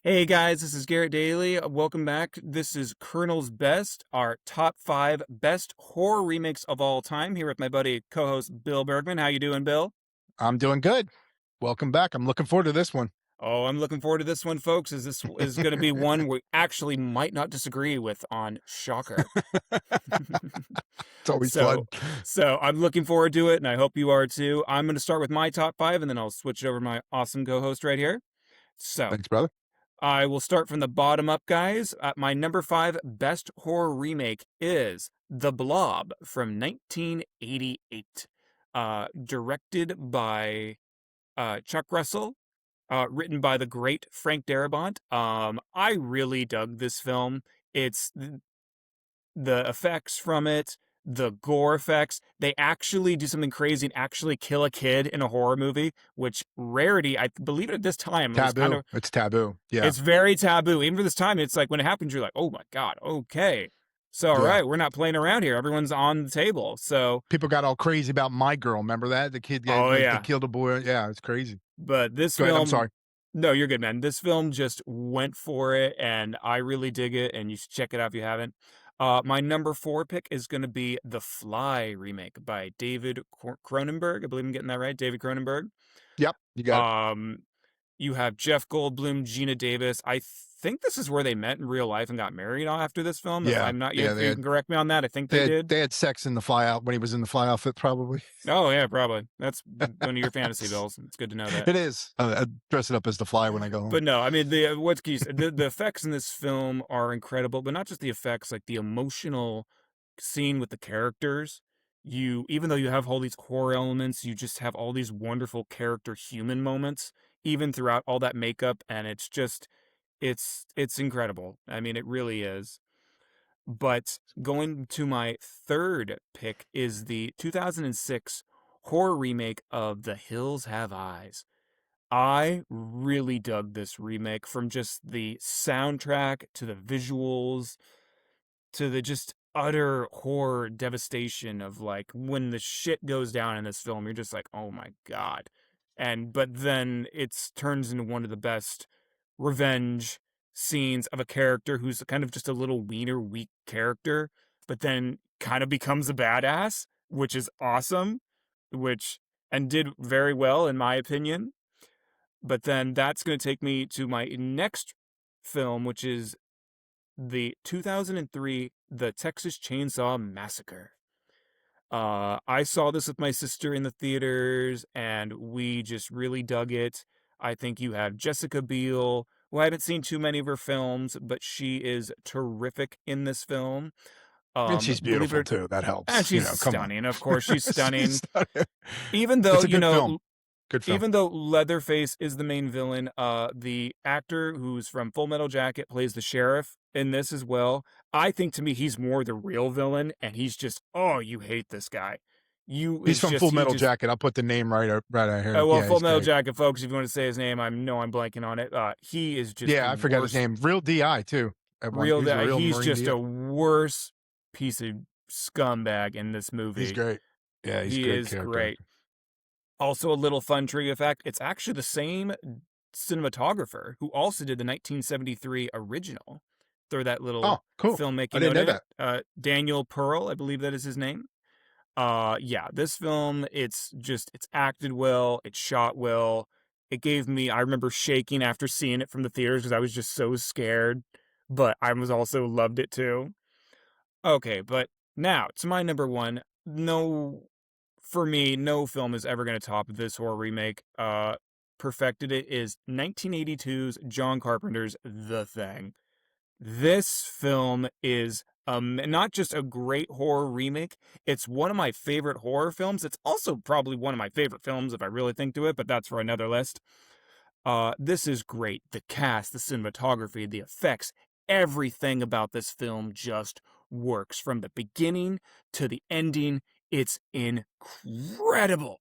Hey guys, this is Garrett Daly. Welcome back. This is Kernels Best, our top 5 best horror remakes of all time. Here with my buddy co-host Bill Bergman. How you doing, Bill? I'm doing good. Welcome back. I'm looking forward to this one. Oh, I'm looking forward to this one, folks. As this is going to be one we actually might not disagree with on Shocker. It's always so, fun. so I'm looking forward to it, and I hope you are too. I'm going to start with my top 5, and then I'll switch it over to my awesome co-host right here. So, Thanks, brother. I will start from the bottom up, guys. My number 5 best horror remake is The Blob from 1988, directed by Chuck Russell, written by the great Frank Darabont. I really dug this film. It's the effects from it, the gore effects. They actually do something crazy and actually kill a kid in a horror movie, which rarity, I believe at this time, it was kind Taboo. of It's taboo. Yeah. it's very taboo. Even for this time, it's like when it happens, you're like, oh my God, okay. So, all Yeah. right, we're not playing around here. Everyone's on the table. So, People got all crazy about My Girl. Remember that? The kid oh like they yeah. killed a boy. Yeah, it's crazy. But this Go ahead. I'm film, sorry. no, you're good, man. This film just went for it, and I really dig it, and you should check it out if you haven't. My number 4 pick is going to be The Fly remake by David Cronenberg. I believe I'm getting that right. David Cronenberg. Yep, you got it. Um, You have Jeff Goldblum, Gina Davis. I think this is where they met in real life and got married after this film. If Yeah. I'm not, Yeah, if you can correct me on that, I think they did. they had sex in the fly out when he was in the fly outfit, probably. Oh yeah, probably. That's one of your fantasy bills. It's good to know that. It is. I dress it up as the fly when I go home. But no, I mean what can you say? The effects in this film are incredible, but not just the effects, like the emotional scene with the characters. You, even though you have all these horror elements, you just have all these wonderful character human moments, even throughout all that makeup, and it's just it's incredible. I mean, it really is. But going to my third pick is the 2006 horror remake of The Hills Have Eyes. I really dug this remake, from just the soundtrack to the visuals to the just utter horror devastation of like when the shit goes down in this film. You're just like, oh my God. But then it's turns into one of the best revenge scenes of a character who's kind of just a little wiener weak character, but then kind of becomes a badass, which is awesome, which and did very well in my opinion. But then that's going to take me to my next film, which is the 2003 The Texas Chainsaw Massacre. I saw this with my sister in the theaters, and we just really dug it. I think you have Jessica Biel, who I haven't seen too many of her films, but she is terrific in this film. And she's Believe beautiful it, too. That and helps. she's Come on. stunning. Of course, she's She's stunning. stunning. Even though, It's a good film. Good film. even though Leatherface is the main villain, the actor who's from Full Metal Jacket plays the sheriff in this as well. I think to me he's more the real villain, and he's just, oh, you hate this guy. He's from Full He Metal just Jacket. I'll put the name right out here. well, Yeah, Full he's Metal great. Jacket, folks. If you want to say his name, I'm blanking on it. He is just the Yeah, I forgot his worst. name. Real DI too. Real He's a that real he's Marine just DI. a worse piece of scumbag in this He's movie. great. Yeah, he's a He great is character great. actor. Also, a little fun trivia fact: it's actually the same cinematographer who also did the 1973 original. Throw that Oh, little cool. I filmmaking didn't note know in it. that. Daniel Pearl, I believe that is his name. Yeah, this film, it's acted well, it's shot well. It gave me, I remember shaking after seeing it from the theaters because I was just so scared, but I was also loved it too. Okay, but now to my number 1. No, for me, no film is ever going to top this horror remake. Perfected it is 1982's John Carpenter's The Thing. This film is not just a great horror remake, it's one of my favorite horror films. It's also probably one of my favorite films if I really think to it, but that's for another list. This is great. The cast, the cinematography, the effects, everything about this film just works from the beginning to the ending. It's incredible.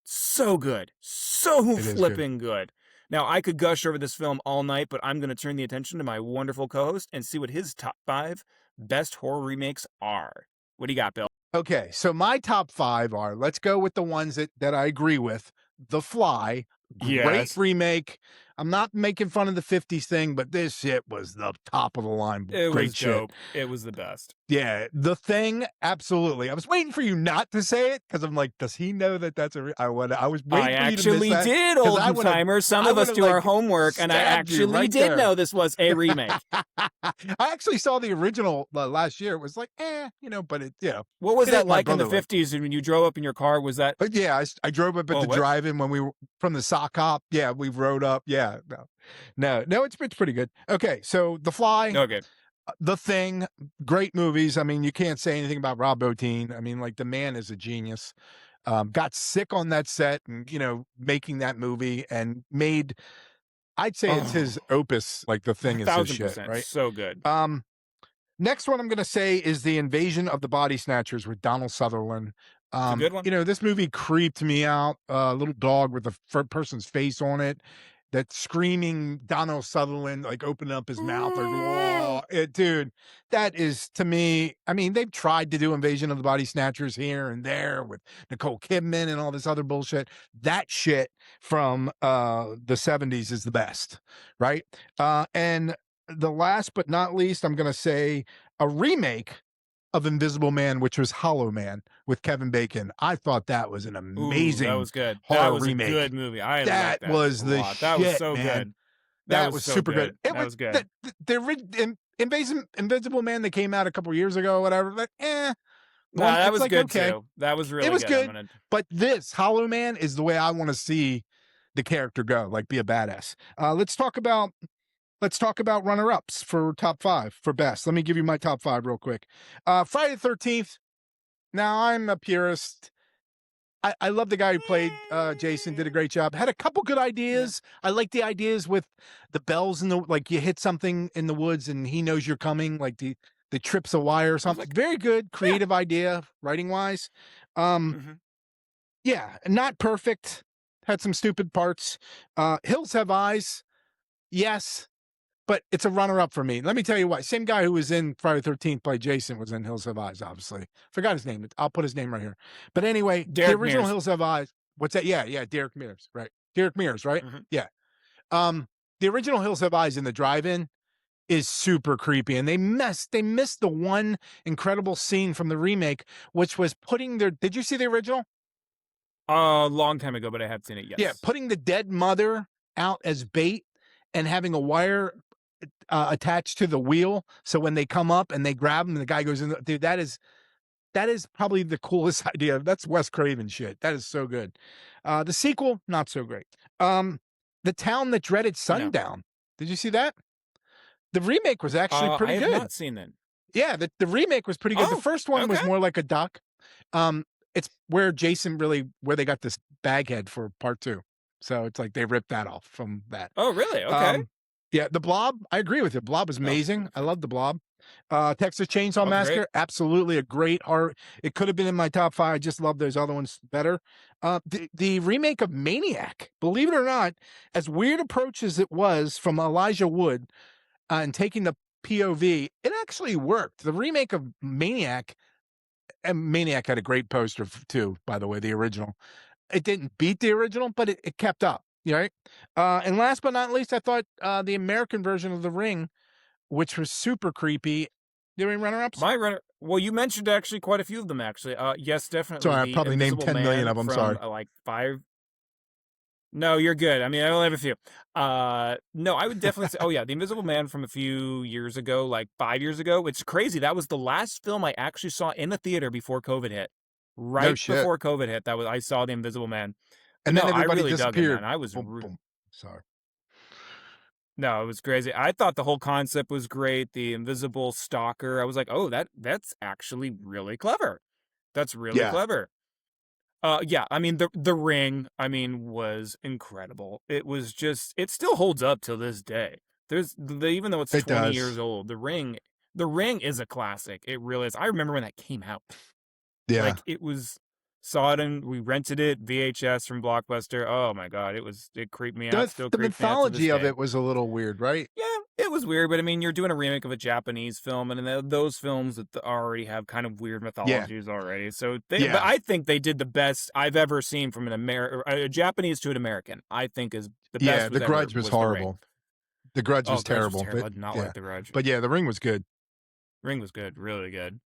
So good. So It is good. flipping good. Now, I could gush over this film all night, but I'm going to turn the attention to my wonderful co host and see what his top 5 best horror remakes are. What do you got, Bill? Okay, so my top 5 are, let's go with the ones that I agree with. The Fly, great Yes. remake. I'm not making fun of the 50s thing, but this shit was the top of the line. It was Great shit. dope. It was the best. Yeah, The Thing, absolutely. I was waiting for you not to say it because I'm like, does he know that that's I was I waiting for you to miss actually that did, because old timer. Some I of would us have do our like homework, and I stabbed you actually right did there. know this was a remake. I actually saw the original last year. It was like, but What was it ain't that my like in the brother like. 50s when you drove up in your car? Was that But yeah, I drove up at oh, the what? drive-in when we were from the sock hop. Yeah, we rode up. Yeah, no, it's pretty good. Okay, so The Fly, Okay. The Thing, great movies. I mean, you can't say anything about Rob Bottin. I mean, like the man is a genius. Got sick on that set and making that movie and made. I'd say it's his Oh, opus. Like The Thing is his shit, 1000%. right? So good. Um, Next one I'm going to say is The Invasion of the Body Snatchers with Donald Sutherland. It's a good one. This movie creeped me out. A little dog with a person's face on it. That screaming Donald Sutherland, like opening up his mouth, like, whoa, dude, that is to me. I mean, they've tried to do Invasion of the Body Snatchers here and there with Nicole Kidman and all this other bullshit. That shit from the 70s is the best, right? And the last but not least, I'm going to say a remake of Invisible Man, which was Hollow Man with Kevin Bacon. I thought that was an Ooh, that amazing was good. That horror was a remake. good movie. I That like that a was the lot. That was shit, so man. good. That That was was so super good. good. It That was was good. Invisible Man that came out a couple years ago, whatever. Like, Nah, that it's was like good okay, too. That was it really was good. I'm good, gonna but this Hollow Man is the way I want to see the character go, like be a badass. Let's talk about runner-ups for top 5 for best. Let me give you my top 5 real quick. Friday the 13th. Now I'm a purist. I love the guy who played Jason, did a great job. Had a couple good yeah. ideas. I like the ideas with the bells and the like you hit something in the woods and he knows you're coming, like the trips a wire or I was something. like, Very good, yeah. creative idea, writing wise. Um, Hmm. yeah, not perfect. Had some stupid parts. Hills Have Eyes, yes, but it's a runner-up for me. Let me tell you what. Same guy who was in Friday the 13th by Jason was in Hills Have Eyes, obviously. Forgot his name. I'll put his name right here. But anyway, the Derek original Mears. Hills Have Eyes. What's that? Yeah, Derek Mears, right? Derek Mears, right? Hmm. Yeah. Um, the original Hills Have Eyes in the drive-in is super creepy. And they missed the one incredible scene from the remake, which was putting their did you see the original? A long time ago, but I have seen it. Yeah, Yes. putting the dead mother out as bait and having a wire attached to the wheel. So when they come up and they grab him, and the guy goes in. Dude, that is probably the coolest idea. That's Wes Craven shit. That is so good. The sequel, not so great. The Town That Dreaded No. Sundown. Did you see that? The remake was actually I pretty have good. not seen that. Yeah, the remake was pretty good. The Oh, first one was okay. more like a duck. It's where they got this baghead for part 2. So it's like they ripped that off from that. Oh, really? Okay. Um, yeah, The Blob, I agree with you. Blob was Oh, amazing. I love The Blob. Texas Chainsaw oh, great. Massacre, absolutely a great art. It could have been in my top 5. I just love those other ones better. The remake of Maniac, believe it or not, as weird approach as it was from Elijah Wood and taking the POV, it actually worked. The remake of Maniac, and Maniac had a great poster too, by the way, the original. It didn't beat the original, but it kept up. Right. And last but not least, I thought the American version of The Ring, which was super creepy. Do you have any runner-ups? My runner. Well, you mentioned actually quite a few of them. Actually, yes, definitely. Sorry, I The probably named Invisible 10 million Man of them. from Sorry. like 5. No, you're good. I mean, I only have a few. No, I would definitely say. Oh yeah, The Invisible Man from a few years ago, like 5 years ago. It's crazy. That was the last film I actually saw in the theater before COVID hit. No Right shit. before COVID hit, I saw The Invisible Man. But And no, then I everybody really dug it, man. disappeared. Boom, boom. Sorry. No, it was crazy. I thought the whole concept was great. The invisible stalker. I was like, oh, that's actually really clever. That's really Yeah, clever. Yeah, I mean the Ring, I mean, was incredible. It was just it still holds up till this day. Even though it's it 20 years does. old, the Ring is a classic. It really is. I remember when that came out. Yeah. Like saw it and we rented it VHS from Blockbuster. Oh my God, it creeped me out, still The creeps me out to this mythology of day. it was a little weird, right? Yeah, it was weird, but I mean, you're doing a remake of a Japanese film, and then those films that already have kind of weird Yeah, mythologies already. So but yeah, I think they did the best I've ever seen from a Japanese to an American. I think is the yeah, best The was ever Grudge was was The Ring. horrible. The Grudge Oh, was Grudge was terrible, terrible. but I did not yeah. like The Grudge. But yeah, The Ring was good. Ring was good, really good.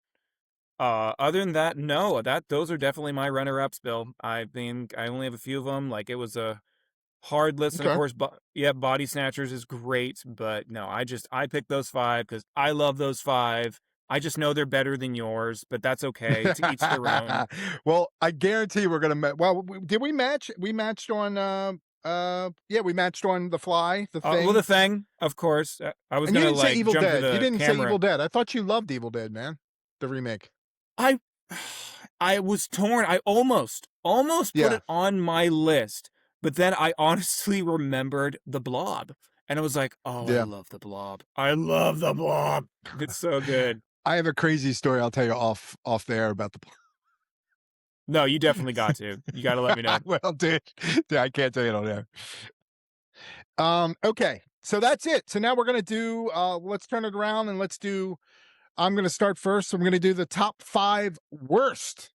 Other than that, no, those are definitely my runner-ups, Bill. I mean, I only have a few of them. Like it was a hard list, and of Okay. course, yeah, Body Snatchers is great, but no, I picked those five because I love those five. I just know they're better than yours, but that's okay. To each their own. Well, I guarantee we're gonna well, did we match? We matched on, yeah, we matched on The Fly, The Well, the Thing, thing, of course, I was and you gonna didn't say like Evil jump to Dead. You the didn't say camera. Evil Dead. I thought you loved Evil Dead, man, the remake. I, I was torn. I almost put Yeah, it on my list, but then I honestly remembered the Blob, and I was like, oh, I yeah. love the Blob. I love the Blob. It's so good. I have a crazy story I'll tell you off the air about the No, you definitely got to. You got to let me know. well, dude, I can't tell you on air. Okay, so that's it. So now we're gonna do, let's turn it around and let's do, I'm gonna start first. I'm gonna do the top 5 worst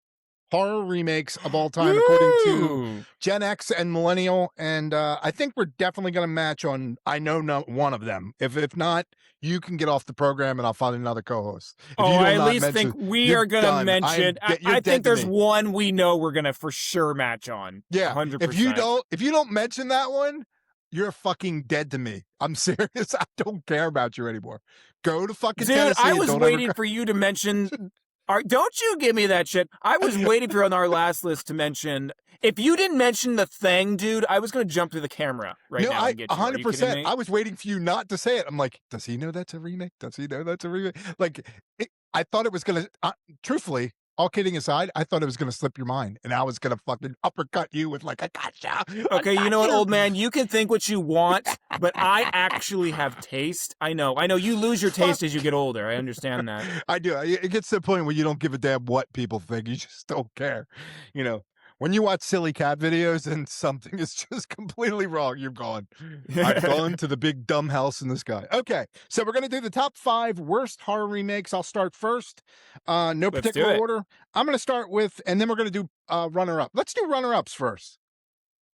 horror remakes of all time, according to Ooh. Gen X and Millennial. And I think we're definitely going to match on. I know not one of them. If not, you can get off the program, and I'll find another co-host. If Oh, you do I at not least think mention, we you're are gonna done. mention. You're I think dead to there's me. one we know we're gonna for sure match on. a Yeah. hundred If you percent. don't mention that one, you're fucking dead to me. I'm serious. I don't care about you anymore. Go to fucking Dude, I Tennessee and was don't ever waiting come. for you to mention. Don't you give me that shit. I was waiting for you on our last list to mention. If you didn't mention the thing, dude, I was gonna jump to the camera right No, now I and get you. Are you kidding 100%. me? I was waiting for you not to say it. I'm like, does he know that's a remake? Does he know that's a remake? Like, I thought it was gonna. Truthfully, all kidding aside, I thought it was gonna slip your mind, and I was gonna fucking uppercut you with like, I gotcha, I Okay, you got know what, you. old man? You can think what you want, but I actually have taste. I know. I know. You lose your Fuck. taste as you get older. I understand that. I do. It gets to the point where you don't give a damn what people think. You just don't care. You know, when you watch silly cat videos and something is just completely wrong, you've gone, I've gone to the big dumb house in the sky. Okay. So we're going to do the top 5 worst horror remakes. I'll start first. No Let's do particular it. order. I'm going to start with, and then we're going to do runner up. Let's do runner ups first.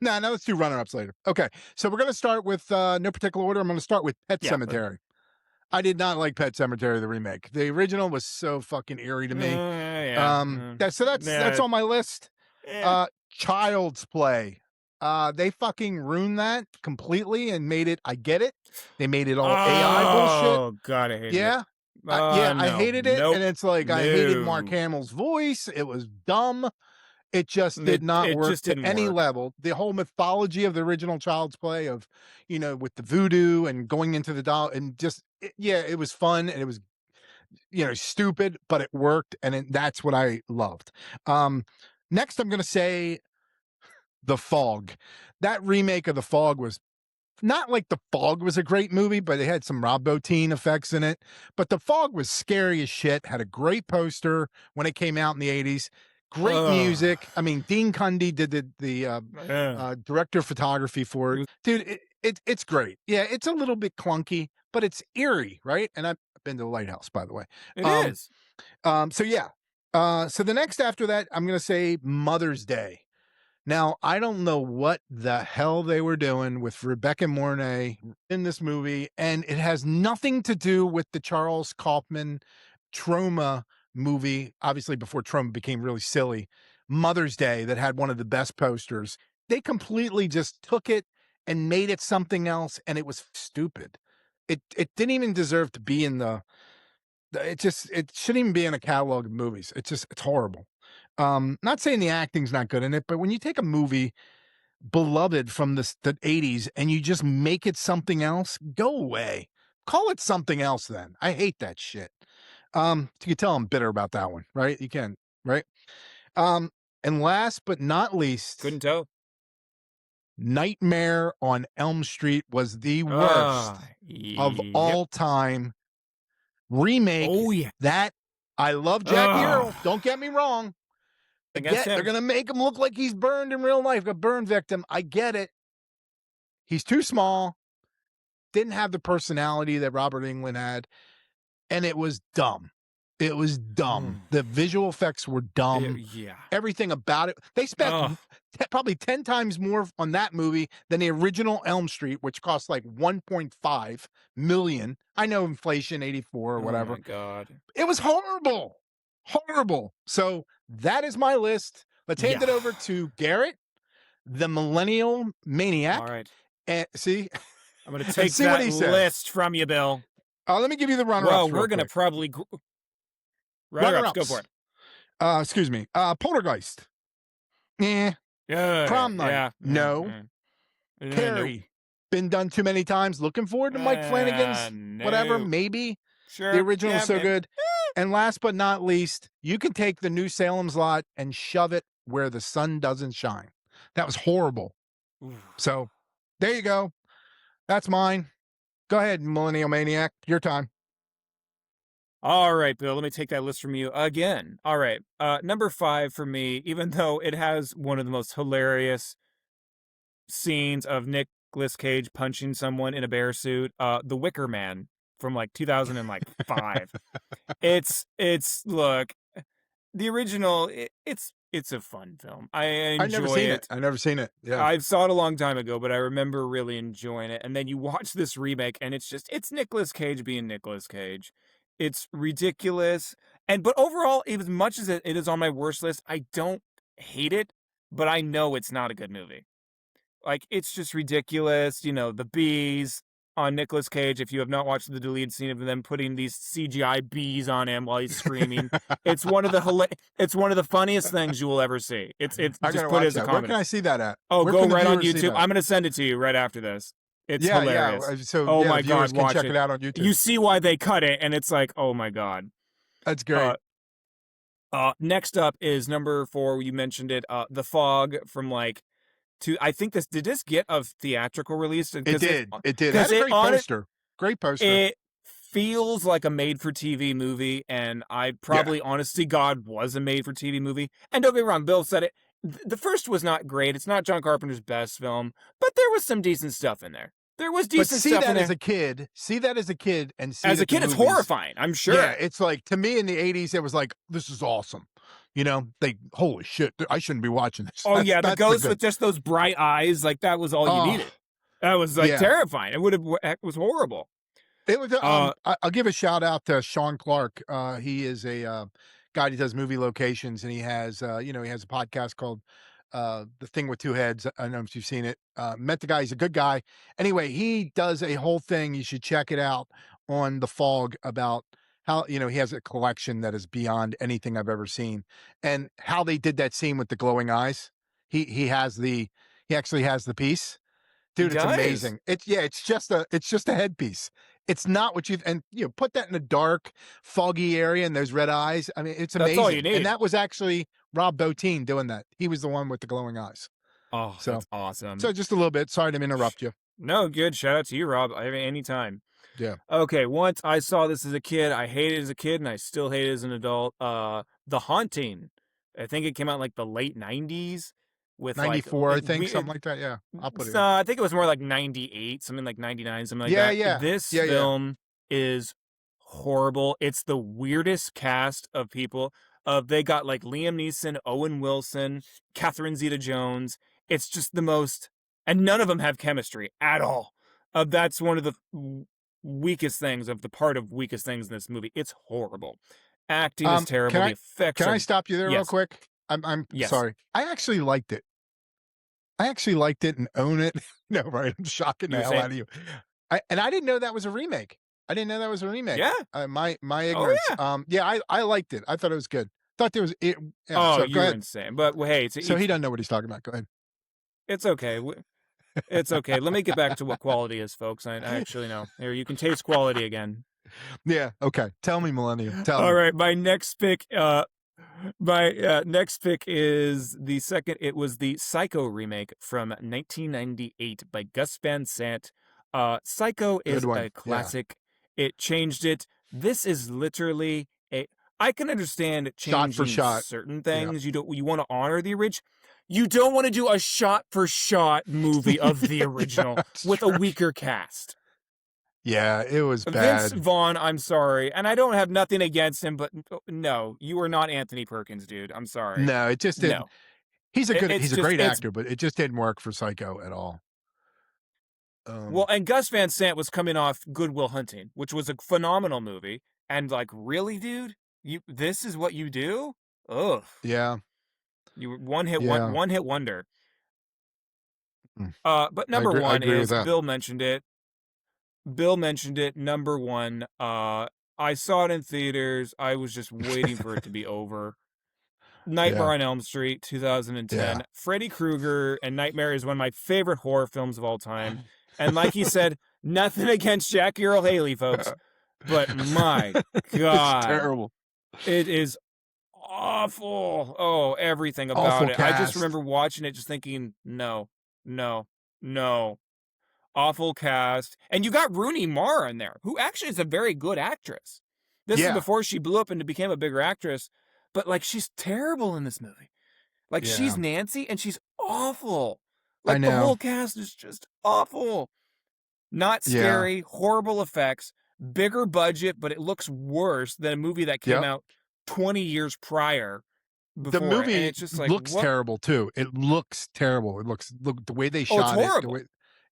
No, let's do runner ups later. Okay. So we're going to start with no particular order. I'm going to start with Pet Yeah. Cemetery. I did not like Pet Cemetery, the remake. The original was so fucking eerie to me. Yeah. That's Yeah. on my list. Yeah. Child's Play. They fucking ruined that completely and made it. I get it. They made it all AI bullshit. Oh God, I hated it. Yeah. Yeah, I No. hated it. Nope. And it's like I hated Mark No. Hamill's voice. It was dumb. It just did not It work just to didn't any work. level. The whole mythology of the original Child's Play of, with the voodoo and going into the doll and just, yeah, it was fun and it was, stupid, but it worked. And that's what I loved. Next, I'm going to say The Fog. That remake of The Fog was not like The Fog was a great movie, but it had some Rob Bottin effects in it. But The Fog was scary as shit, had a great poster when it came out in the 80s. Great Ugh. music. I mean, Dean Cundy did the Ugh. director of photography for It it. was. Dude, it's great. Yeah, it's a little bit clunky, but it's eerie, right? And I've been to the Lighthouse, by the way. It Um, is. so yeah. So the next after that, I'm gonna say Mother's Day. Now, I don't know what the hell they were doing with Rebecca Mornay in this movie, and it has nothing to do with the Charles Kaufman Trauma movie, obviously before Trauma became really silly, Mother's Day, that had one of the best posters. They completely just took it and made it something else, and it was stupid. It didn't even deserve to be in it shouldn't even be in a catalog of movies. It's horrible. Not saying the acting's not good in it, but when you take a movie beloved from the 80s and you just make it something else, go away. Call it something else then. I hate that shit. You can tell I'm bitter about that one, right? You can, right? Um, and last but not least, Couldn't tell. Nightmare on Elm Street was the worst of Yep. all time remake Oh yeah. that I love Jackie Oh. Earl. Don't get me wrong. I Against get they're him. gonna make him look like he's burned in real life, a burn victim. I get it. He's too small. didn't have the personality that Robert Englund had, and it was dumb. It was dumb. Mm. The visual effects were dumb. Yeah. Everything about it. They spent Oh. probably 10 times more on that movie than the original Elm Street, which cost like 1.5 million. I know inflation, 84 or Oh my whatever. god. It was horrible. Horrible. So that is my list. Let's hand Yeah. it over to Garrett, the millennial All maniac, right. and see I'm gonna and take see what that he says. list from you, Bill. Let me give you the Well, runner-ups real we're gonna quick. probably runner-ups. Go for Runner-ups. it. Excuse me. Poltergeist. Eh. Yeah. Prom night. Yeah. No. Nope. Carrie. Been done too many times. Looking forward to Mike Flanagan's whatever. Nope. Maybe. The Sure. original is Yeah. so good. And last but not least, you can take the new Salem's Lot and shove it where the sun doesn't shine. That was horrible. So there you go. That's mine. Go ahead, Millennial Maniac. Your time. All right, Bill, let me take that list from you again. All right. Number 5 for me, even though it has one of the most hilarious scenes of Nicolas Cage punching someone in a bear suit, The Wicker Man from like 2005. Look, the original, it's a fun film. I I've never enjoy seen it. it. I've never seen it. Yeah. I saw it a long time ago, but I remember really enjoying it. And then you watch this remake, and it's Nicolas Cage being Nicolas Cage. It's ridiculous. But overall, as much as it is on my worst list, I don't hate it, but I know it's not a good movie. Like, it's just ridiculous. The bees on Nicolas Cage. If you have not watched the deleted scene of them putting these CGI bees on him while he's screaming, it's one of the funniest things you will ever see. It's I just gotta put it watch as a that. Where comedy. can I see that at? Oh, Where go can the right on viewers see YouTube. that? I'm gonna send it to you right after this. It's Yeah, hilarious. yeah. So Oh yeah, the my viewers god, can watch check it. it out on You YouTube. see why they cut it, and it's like, oh my god. That's great. Uh, Next up is number 4. You mentioned it. The Fog from like I think did this get a theatrical release? It Because did. It did. It had because a it great on it poster. Great poster. it feels like a made-for-TV movie, and I Yeah. probably, honest to God, was a made-for-TV movie. And don't get me wrong, Bill said it. The first was not great. It's not John Carpenter's best film, but there was some decent stuff in there. There was But decent stuff in there. see that as a kid and see it As a at the kid, it's movies. horrifying, I'm Yeah, sure. it's like to me in the 80s, it was like, this is awesome. Holy shit, I shouldn't be watching this. Oh, yeah, the That's the ghost good. with just those bright eyes, like, that was all you Oh, needed. That was, like, yeah. terrifying. It was horrible. It was Uh, I'll give a shout out to Sean Clark. He is a guy that does movie locations, and he has he has a podcast called The Thing with Two Heads. I don't know if you've seen it. Met the guy, he's a good guy. Anyway, he does a whole thing. You should check it out on The Fog about how he has a collection that is beyond anything I've ever seen, and how they did that scene with the glowing eyes. He actually has the piece. he Dude, it's does. amazing. It's just a headpiece. It's not what put that in a dark, foggy area and those red eyes. I mean, it's That's all you amazing. And need. that was actually Rob Bottin doing that. He was the one with the glowing eyes. Oh, So that's awesome. so just a little bit. Sorry to interrupt you. No, good. Shout out to you, Rob. I mean, anytime. Yeah. Okay, once I saw this as a kid, I hated it as a kid, and I still hate it as an adult. The Haunting. I think it came out in, like, the late 90s with, like, 94, I think, something like that. Yeah. I'll put it in. I think it was more like 98, something like 99, something like Yeah, that. yeah. This Yeah, yeah. film is horrible. It's the weirdest cast of people. They got, like, Liam Neeson, Owen Wilson, Catherine Zeta-Jones. It's just the most, and none of them have chemistry at all. That's one of the weakest things in this movie. It's horrible. Acting is Can terrible. The I effects can I are, stop you there real yes, quick? I'm yes. sorry. I actually liked it. I actually liked it and own it. No, right? I'm shocking You the were hell saying, out of you. I didn't know that was a remake. I didn't know that was a remake. yeah, My oh ignorance. yeah. Yeah, I liked it. I thought it was good. Thought there was it. Yeah. Oh, So go you're ahead. insane. But well, hey, So he doesn't know what he's talking about. Go ahead. it's okay. It's okay. Let me get back to what quality is, folks. I actually know. Here, you can taste quality again. Yeah. Okay. Tell me, Millennium. Tell All me. right, my next pick is the second. It was the Psycho remake from 1998 by Gus Van Sant. Psycho Good is one. a Yeah. classic. It changed it. This is literally a. I can understand Shot for changing shot. certain Yeah. things. You want to honor the original. You don't want to do a shot for shot movie of the original That's with a true. weaker cast. Yeah, it was Vince bad. Vaughn, I'm sorry, and I don't have nothing against him, but no, you are not Anthony Perkins, dude. I'm sorry. No, it just didn't. No. It's He's a just great it's actor, but it just didn't work for Psycho at all. well, Um, and Gus Van Sant was coming off Good Will Hunting, which was a phenomenal movie, and like, really, dude? You this is what you do? Ugh. yeah, You were yeah, one hit wonder. mm, But number I 1 agree with is that. Bill mentioned it. Bill mentioned it. Number 1, I saw it in theaters. I was just waiting for it to be over. Yeah, Nightmare on Elm Street, yeah. 2010. Freddy Krueger and Nightmare is one of my favorite horror films of all time. And like he said, nothing against Jackie Earl Haley, folks, but my It's God, terrible. it is awful. Oh, everything about Awful it. I just cast. remember watching it just thinking, no, no, no. Awful cast. And you got Rooney Mara in there, who actually is a very good actress. This is Yeah, before she blew up and became a bigger actress, but like she's terrible in this movie. Like, she's yeah. Nancy, and she's awful. I Like, the know. whole cast is just awful. Not Yeah, scary, horrible effects, bigger budget, but it looks worse than a movie that came yep. out 20 years prior The before it, and movie it's just like, looks "What?" terrible too. It looks terrible. It looks look the way they Oh, it's shot it, the horrible. way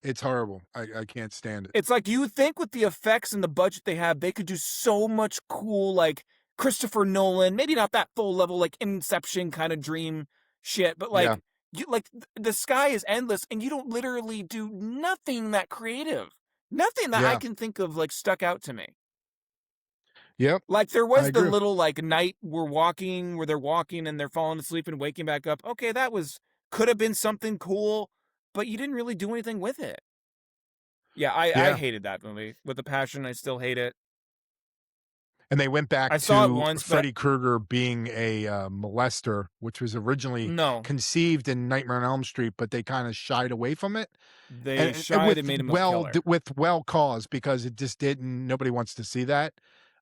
it's horrible. I can't stand it. It's like you would think with the effects and the budget they have, they could do so much cool, like, Christopher Nolan, maybe not that full level, like, Inception kinda dream shit, but, Yeah, like, you like, the sky is endless, and you don't literally do nothing that creative. Nothing that I yeah, can think of, like, stuck out to me. yep. Like, there I was the agree. little, like, night where they're walking and they're falling asleep and waking back up. Okay, that was could have been something cool, but you didn't really do anything with it. Yeah, I Yeah. hated that movie with a passion. I still hate it. And they went back I saw it to once, but Freddy Krueger being a, molester, which was originally no, conceived in Nightmare on Elm Street, but they kinda shied away from it, they and shied with and made him a killer. cause because it just didn't nobody wants to see that,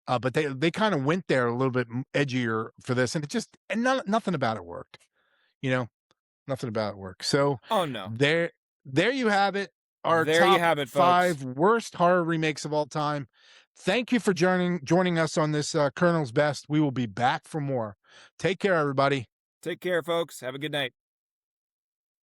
but they kinda went there a little bit edgier for this, and it just and nothing about it worked, you know? Nothing about it works. So Oh, no. there there you have it, our There you top have it, folks. 5 worst horror remakes of all time. Thank you for joining us on this, Colonel's Best. We will be back for more. Take care, everybody. Take care, folks. Have a good night.